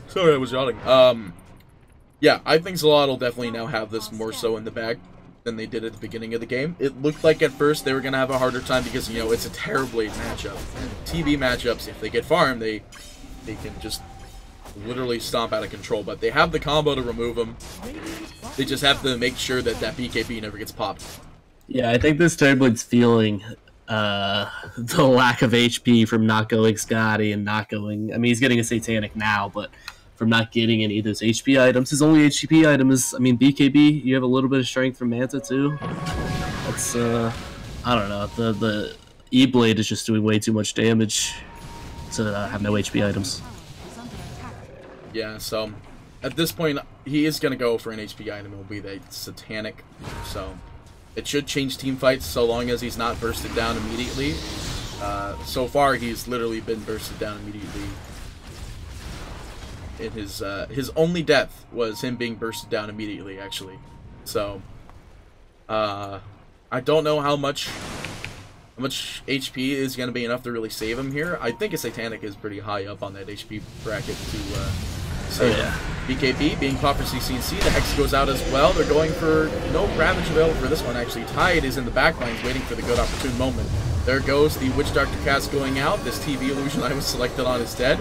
Speaker 3: Sorry, I was yawning. Yeah, I think Xolotl will definitely now have this more so in the bag than they did at the beginning of the game. It looked like at first they were going to have a harder time because, you know, it's a Terrorblade matchup. And TV matchups, if they get farmed, they can just literally stomp out of control. But they have the combo to remove them. They just have to make sure that that BKB never gets popped.
Speaker 2: Yeah, I think this Terrorblade's feeling the lack of HP from not going Scotty and not going... I mean, he's getting a Satanic now, but from not getting any of those HP items. His only HP item is, I mean, BKB. You have a little bit of strength from Manta, too. That's, I don't know. The E-Blade is just doing way too much damage to have no HP items.
Speaker 3: Yeah, so at this point, he is going to go for an HP item. It will be the Satanic. So it should change team fights so long as he's not bursted down immediately. So far, he's literally been bursted down immediately. In his only death was him being bursted down immediately, actually. So I don't know how much HP is going to be enough to really save him here. I think a Satanic is pretty high up on that HP bracket to save him. BKB being popped for CC&C. The Hex goes out as well. They're going for no Ravage available for this one, actually. Tide is in the back lines waiting for the good opportune moment. There goes the Witch Doctor cast going out. This TV illusion I was selected on is dead.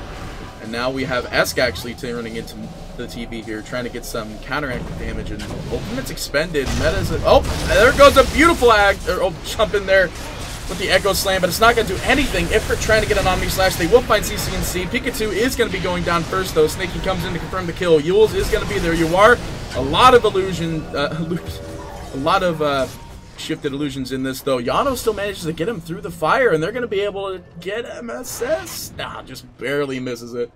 Speaker 3: And now we have Esk actually turning into the TV here, trying to get some counteractive damage, and Ultimate's expended. Meta's oh, there goes a beautiful jump in there with the Echo Slam, but it's not going to do anything. If they're trying to get an Omni Slash, they will find CC&C. Pikachu is going to be going down first, though. Snaky comes in to confirm the kill. Yules is going to be there. You are a lot of illusion, a lot of shifted illusions in this, though. Yano still manages to get him through the fire, and they're going to be able to get MSS. Nah, just barely misses it.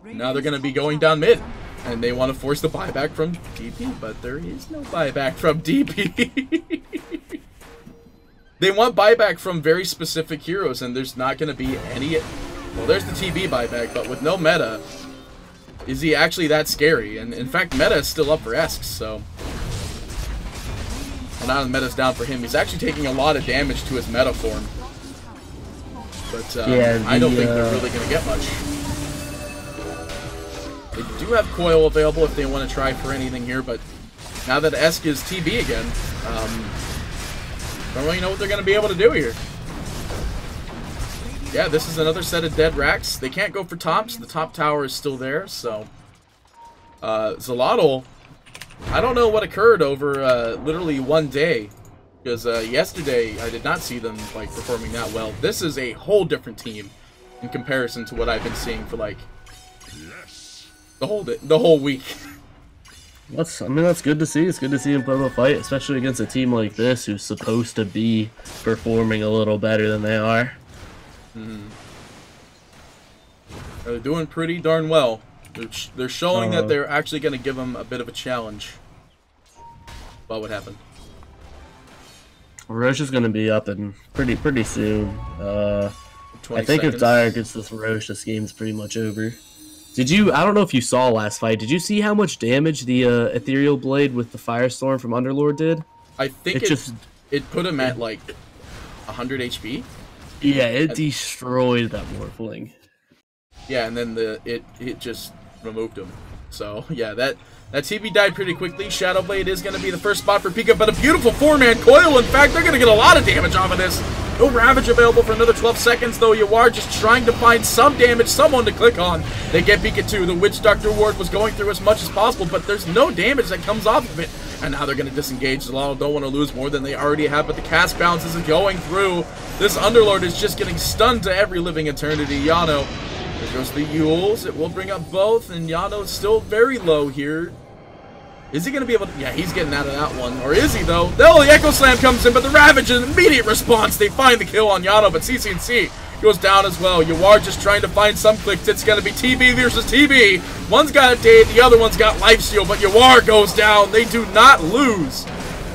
Speaker 3: Now they're going to be going down mid, and they want to force the buyback from DP, but there is no buyback from DP. They want buyback from very specific heroes, and there's not going to be any... Well, there's the TB buyback, but with no meta, is he actually that scary? And in fact, meta is still up for Esks, so... Well, now the meta's down for him. He's actually taking a lot of damage to his meta form. But I don't think they're really going to get much. They do have Coil available if they want to try for anything here, but now that Esk is TB again, don't really know what they're going to be able to do here. Yeah, this is another set of dead racks. They can't go for tops. The top tower is still there, so... Xolotl, I don't know what occurred over literally one day, because yesterday I did not see them like performing that well. This is a whole different team in comparison to what I've been seeing for like the whole week.
Speaker 2: I mean, that's good to see. It's good to see him put up a fight, especially against a team like this who's supposed to be performing a little better than they are.
Speaker 3: They're doing pretty darn well. They're showing that they're actually going to give him a bit of a challenge. What would happen?
Speaker 2: Roche is going to be up in pretty soon. I think seconds. If Dyer gets this Roche, this game's pretty much over. I don't know if you saw last fight. Did you see how much damage the Ethereal Blade with the Firestorm from Underlord did?
Speaker 3: I think it put him at like 100 HP.
Speaker 2: Yeah, it destroyed that Morphling.
Speaker 3: Yeah, and then it just removed him. So yeah, that TB died pretty quickly. Shadow Blade is going to be the first spot for Pika, but a beautiful 4-man coil. In fact, they're going to get a lot of damage off of this. No Ravage available for another 12 seconds, though. You are just trying to find some damage, someone to click on. They get Pikachu. The Witch Doctor ward was going through as much as possible, but there's no damage that comes off of it. And now they're going to disengage. Xolotl don't want to lose more than they already have, but the cast bounce isn't going through. This Underlord is just getting stunned to every living eternity. Yano, there goes the Yules. It will bring up both, and Yano's still very low here. Is he going to be able to... Yeah, he's getting out of that one. Or is he, though? No, the Echo Slam comes in, but the Ravage is an immediate response. They find the kill on Yano, but CC&C goes down as well. You are just trying to find some clicks. It's going to be TB versus TB. One's got a date, the other one's got lifesteal, but Yawar goes down. They do not lose.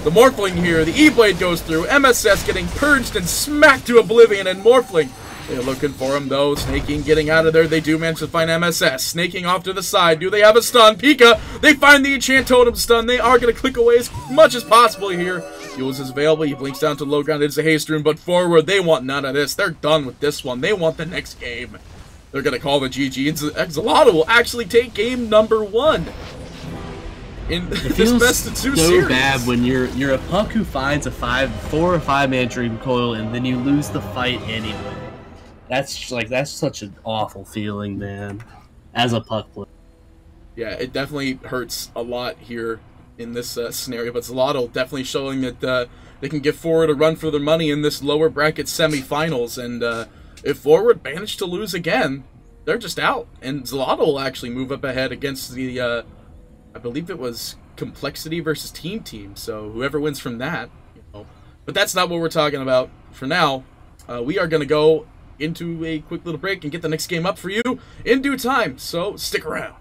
Speaker 3: The Morphling here, the E-Blade goes through. MSS getting purged and smacked to oblivion, and Morphling They're looking for him, though. Snaking, getting out of there. They do manage to find MSS. Snaking off to the side. Do they have a stun? Pika, they find the Enchant Totem stun. They are going to click away as much as possible here. Fuels is available. He blinks down to low ground. It's a haste rune, but forward, they want none of this. They're done with this one. They want the next game. They're going to call the GG. And Xolotl will actually take game number 1. In this best of 2 series.
Speaker 2: So bad when you're a puck who finds a 4 or 5 man dream coil and then you lose the fight anyway. That's such an awful feeling, man. As a puck player. Yeah,
Speaker 3: it definitely hurts a lot here in this scenario, but Xolotl definitely showing that they can give Forward a run for their money in this lower bracket semifinals, and if Forward managed to lose again, they're just out, and Xolotl will actually move up ahead against the I believe it was Complexity versus Team, so whoever wins from that, you know. But that's not what we're talking about for now. We are going to go into a quick little break and get the next game up for you in due time, so stick around.